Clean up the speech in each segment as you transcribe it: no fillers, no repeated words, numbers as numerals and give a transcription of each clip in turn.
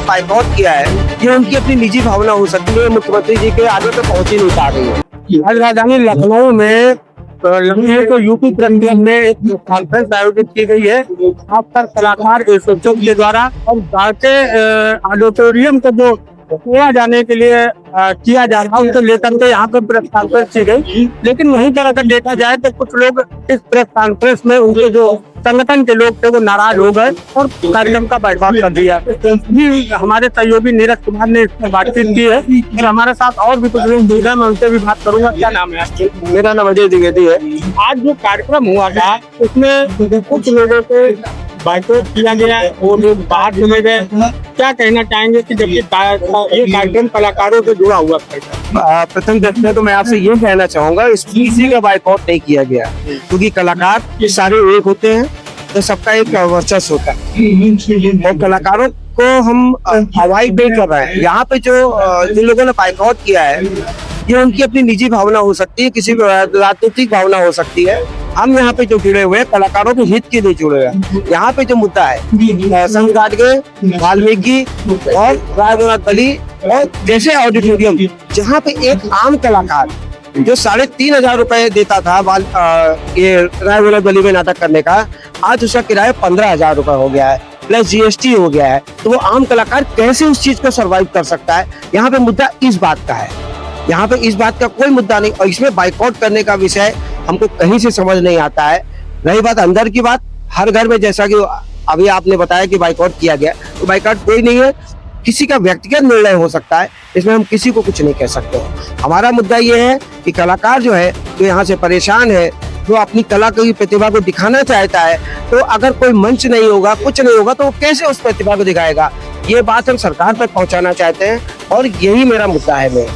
Boycott किया है, ये उनकी अपनी निजी भावना हो सकती है, मुख्यमंत्री जी के आगे तक पहुंच ही नहीं पा रही है। आज राजधानी लखनऊ में तो यूपी प्रेसिडेंट में एक कॉन्फ्रेंस आयोजित की गई है आपका कलाकार एसोसिएशन के द्वारा, और के ऑडिटोरियम को जो किया जाने के लिए किया जा रहा है उनको लेकर के यहाँ पे प्रेस कॉन्फ्रेंस की गई। लेकिन वहीं पर अगर देखा जाए तो कुछ लोग इस प्रेस कॉन्फ्रेंस में उनके जो संगठन के लोग थे वो नाराज हो गए और कार्यक्रम का बहिष्कार कर दिया। हमारे सहयोगी नीरज कुमार ने इसमें बातचीत की है और हमारे साथ और भी कुछ लोग जुड़े, मैं उनसे भी बात करूंगा। क्या नाम है आपके? मेरा नाम अजय द्विवेदी है। आज जो कार्यक्रम हुआ था उसमें कुछ लोगों को बाइकआउट किया गया और लोग बाहर चले गए, क्या कहना चाहेंगे कि जबकि ये कार्यक्रम कलाकारों से जुड़ा हुआ था? प्रथम दृष्टया तो मैं आपसे ये कहना चाहूंगा, किसी का बाइकआउट नहीं किया गया, क्योंकि कलाकार ये सारे एक होते हैं तो सबका एक वर्चस्व होता है और कलाकारों को हम अवॉइड नहीं कर रहे हैं। यहाँ पे जिन लोगों ने बाइकआउट किया है ये उनकी अपनी निजी भावना हो सकती है, किसी राजनीतिक भावना हो सकती है। हम यहाँ पे जो जुड़े हुए हैं कलाकारों के हित के लिए जुड़े हुए हैं। यहाँ पे जो मुद्दा है संघ गाडगे, वाल्मीकि और रायबरेली और जैसे ऑडिटोरियम, जहाँ पे एक आम कलाकार जो 3,500 रुपए देता था ये रायबरेली में नाटक करने का, आज उसका किराया 15,000 रुपए हो गया है, प्लस जीएसटी हो गया है। तो वो आम कलाकार कैसे उस चीज को सर्वाइव कर सकता है? यहाँ पे मुद्दा इस बात का है, यहाँ पे इस बात का कोई मुद्दा नहीं। और इसमें बाइकआउट करने का विषय हमको कहीं से समझ नहीं आता है। रही बात अंदर की बात, हर घर में जैसा कि अभी आपने बताया कि बाइकआउट किया गया, तो बाइकआउट कोई नहीं है, किसी का व्यक्तिगत निर्णय हो सकता है, इसमें हम किसी को कुछ नहीं कह सकते। हमारा मुद्दा ये है कि कलाकार जो है जो यहाँ से परेशान है, जो अपनी कला की प्रतिभा को दिखाना चाहता है, तो अगर कोई मंच नहीं होगा, कुछ नहीं होगा, तो वो कैसे उस प्रतिभा को दिखाएगा? ये बात हम सरकार तक पहुंचाना चाहते हैं और यही मेरा मुद्दा है। मैं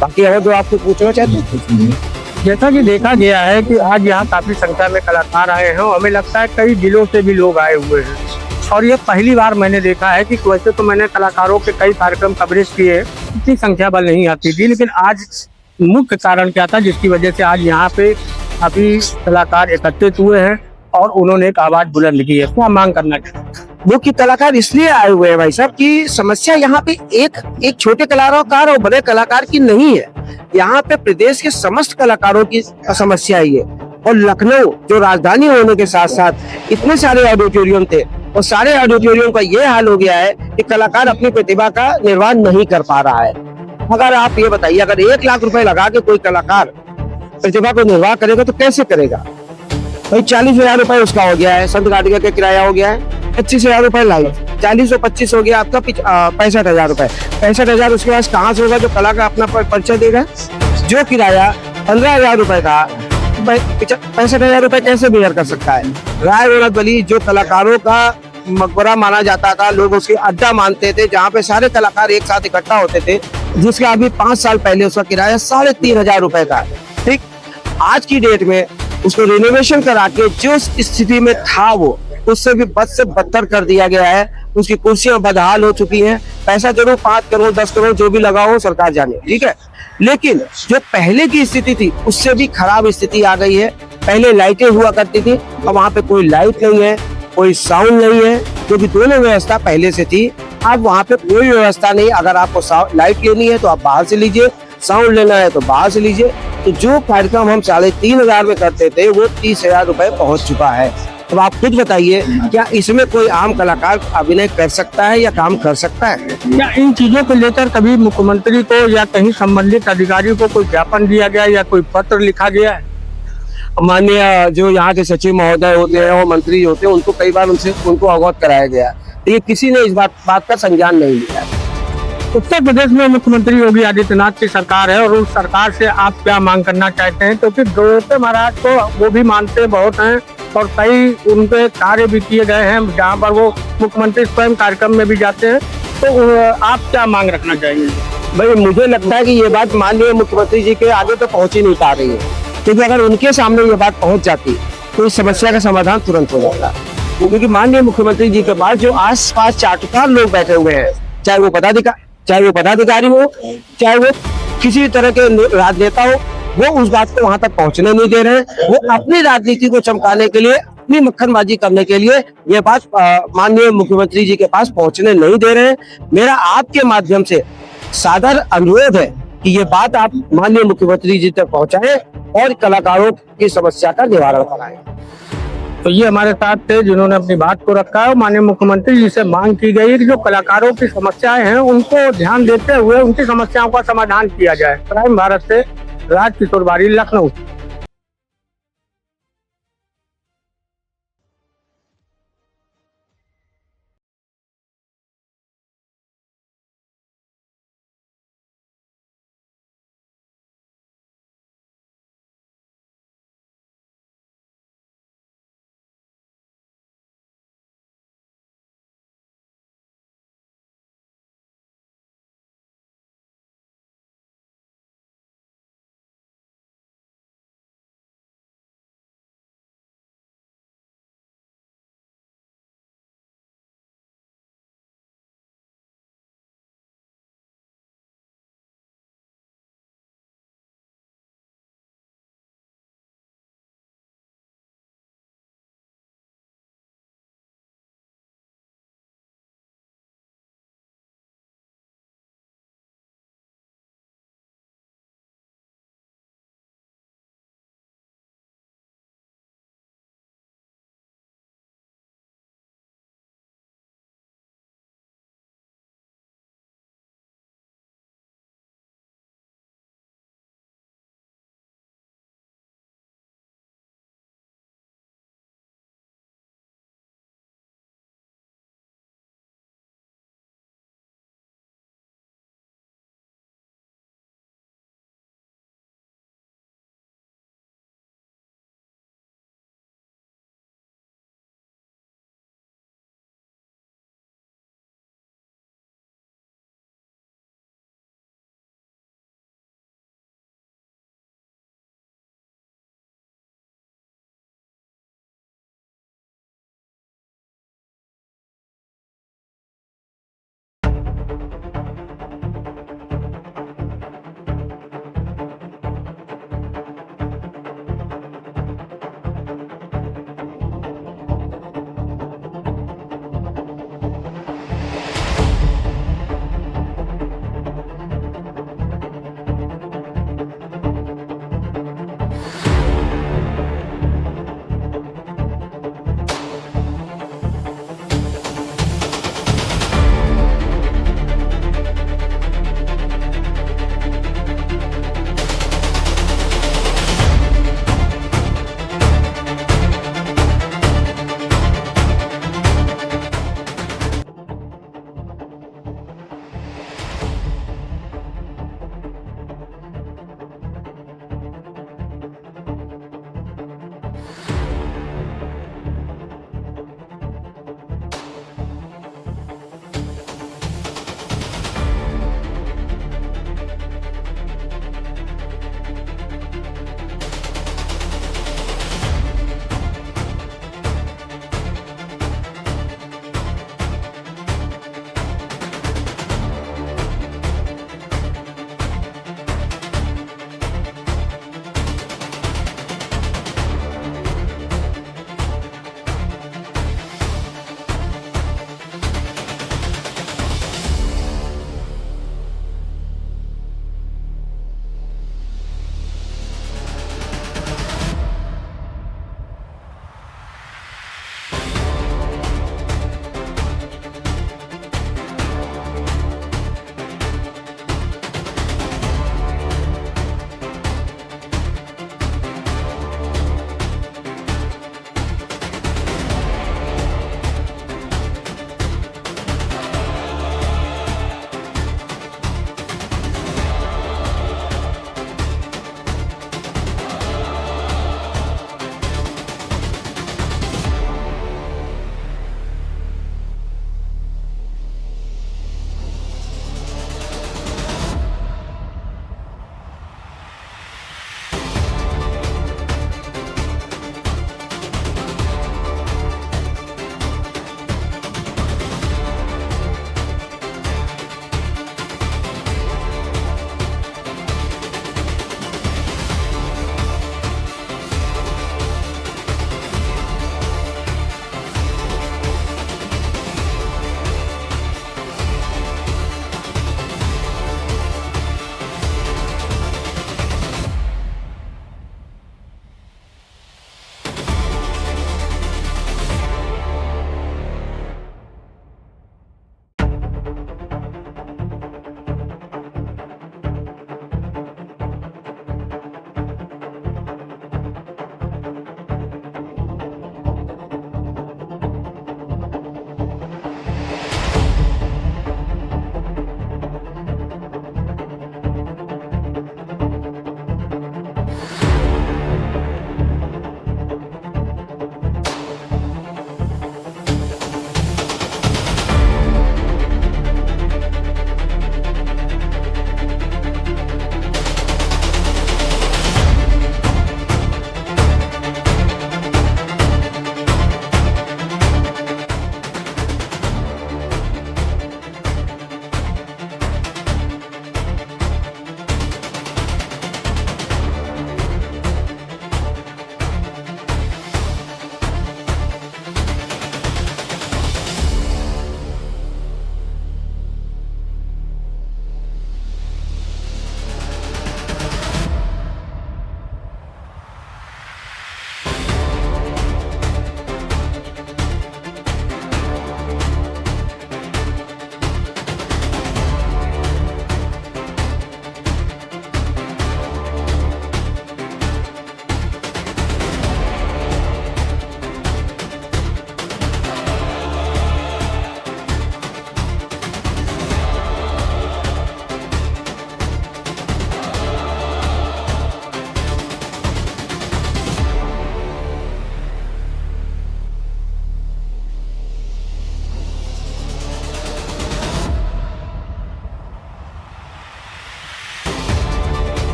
बाकी अगर जो आपको पूछना चाहते हैं, जैसा कि देखा गया है कि आज यहाँ काफी संख्या में कलाकार आए हैं, हमें लगता है कई जिलों से भी लोग आए हुए हैं और ये पहली बार मैंने देखा है कि वैसे तो मैंने कलाकारों के कई कार्यक्रम कवरेज किए, इतनी संख्या बल नहीं आती थी, लेकिन आज मुख्य कारण क्या था जिसकी वजह से आज यहाँ पे काफी कलाकार एकत्रित हुए हैं और उन्होंने एक आवाज बुलंद की है? क्या मांग करना चाहिए? मुख्य कलाकार इसलिए आए हुए हैं भाई साहब की समस्या यहाँ पे एक छोटे कलाकार और बड़े कलाकार की नहीं है, यहाँ पे प्रदेश के समस्त कलाकारों की समस्या ही है। और लखनऊ जो राजधानी होने के साथ साथ इतने सारे ऑडिटोरियम थे और सारे ऑडिटोरियम का ये हाल हो गया है कि कलाकार अपनी प्रतिभा का निर्वाह नहीं कर पा रहा है। अगर आप ये बताइए, अगर 1 लाख रुपए लगा के कोई कलाकार प्रतिभा को निर्वाह करेगा तो कैसे करेगा भाई? 40,000 रुपए उसका हो गया है, संत गाडगे का किराया हो गया है 25,000 रुपए लाइव, 40 और 25 हो गया आपका 65,000 रुपए। 65,000 उसके पास कहाँ से होगा जो कला का अपना परिचय देगा? जो किराया 15,000 रुपए का 65,000 रुपए कैसे बेयर कर सकता है? रायबरेली जो कलाकारों का मकबरा माना जाता था, लोग उसके अड्डा मानते थे, जहाँ पे सारे कलाकार एक साथ इकट्ठा होते थे, जिसका अभी 5 साल पहले उसका किराया 3,500 रुपए का। ठीक, आज की डेट में उसको रिनोवेशन करा के जो स्थिति में था वो उससे भी बद से बदतर कर दिया गया है। उसकी कुर्सियां बदहाल हो चुकी हैं। पैसा जरूर 5 करोड़ 10 करोड़ जो भी लगा हो सरकार जाने, ठीक है, लेकिन जो पहले की स्थिति थी उससे भी खराब स्थिति आ गई है। पहले लाइटें हुआ करती थी, अब वहाँ पे कोई लाइट नहीं है, कोई साउंड नहीं है, क्योंकि दोनों व्यवस्था पहले से थी। अब वहाँ पे कोई व्यवस्था नहीं। अगर आपको लाइट लेनी है तो आप बाहर से लीजिए, साउंड लेना है तो बाहर से लीजिए। तो जो कार्यक्रम हम 3,500 में करते थे वो 30,000 रुपए पहुंच चुका है। अब आप खुद बताइए, क्या इसमें कोई आम कलाकार अभिनय कर सकता है या काम कर सकता है? क्या इन चीजों को लेकर कभी मुख्यमंत्री को या कहीं संबंधित अधिकारी को कोई ज्ञापन दिया गया या कोई पत्र लिखा गया है? माननीय जो यहाँ के सचिव महोदय होते हैं और मंत्री होते हैं, उनको कई बार उनको अवगत कराया गया, तो ये किसी ने इस बात का संज्ञान नहीं लिया। उत्तर प्रदेश में मुख्यमंत्री योगी आदित्यनाथ की सरकार है और उस सरकार से आप क्या मांग करना चाहते हैं? क्योंकि द्रौपदी महाराज को वो भी मानते बहुत हैं और कई उनके कार्य भी किए गए हैं जहाँ पर वो मुख्यमंत्री स्वयं कार्यक्रम में भी जाते हैं, तो आप क्या मांग रखना चाहेंगे? भाई मुझे लगता है कि ये बात माननीय मुख्यमंत्री जी के आगे तो पहुंच ही नहीं पा रही है, क्योंकि अगर उनके सामने ये बात पहुंच जाती तो इस समस्या का समाधान तुरंत हो जाता। क्योंकि माननीय मुख्यमंत्री जी के पास जो आस-पास चाटुकार लोग बैठे हुए हैं, चाहे वो पदाधिकारी हो, चाहे वो किसी तरह के राजनेता हो, वो उस बात को वहां तक पहुंचने नहीं दे रहे हैं। वो अपनी राजनीति को चमकाने के लिए अपनी मक्खनबाजी करने के लिए ये बात माननीय मुख्यमंत्री जी के पास पहुंचने नहीं दे रहे हैं। मेरा आपके माध्यम से सादर अनुरोध है कि ये बात आप माननीय मुख्यमंत्री जी तक पहुंचाएं और कलाकारों की समस्या का निवारण कराएं। तो ये हमारे साथ थे जिन्होंने अपनी बात को रखा है। माननीय मुख्यमंत्री जी से मांग की गई है कि जो कलाकारों की समस्याएं हैं उनको ध्यान देते हुए उनकी समस्याओं का समाधान किया जाए। प्राइम भारत से राज किशोर बारी, लखनऊ।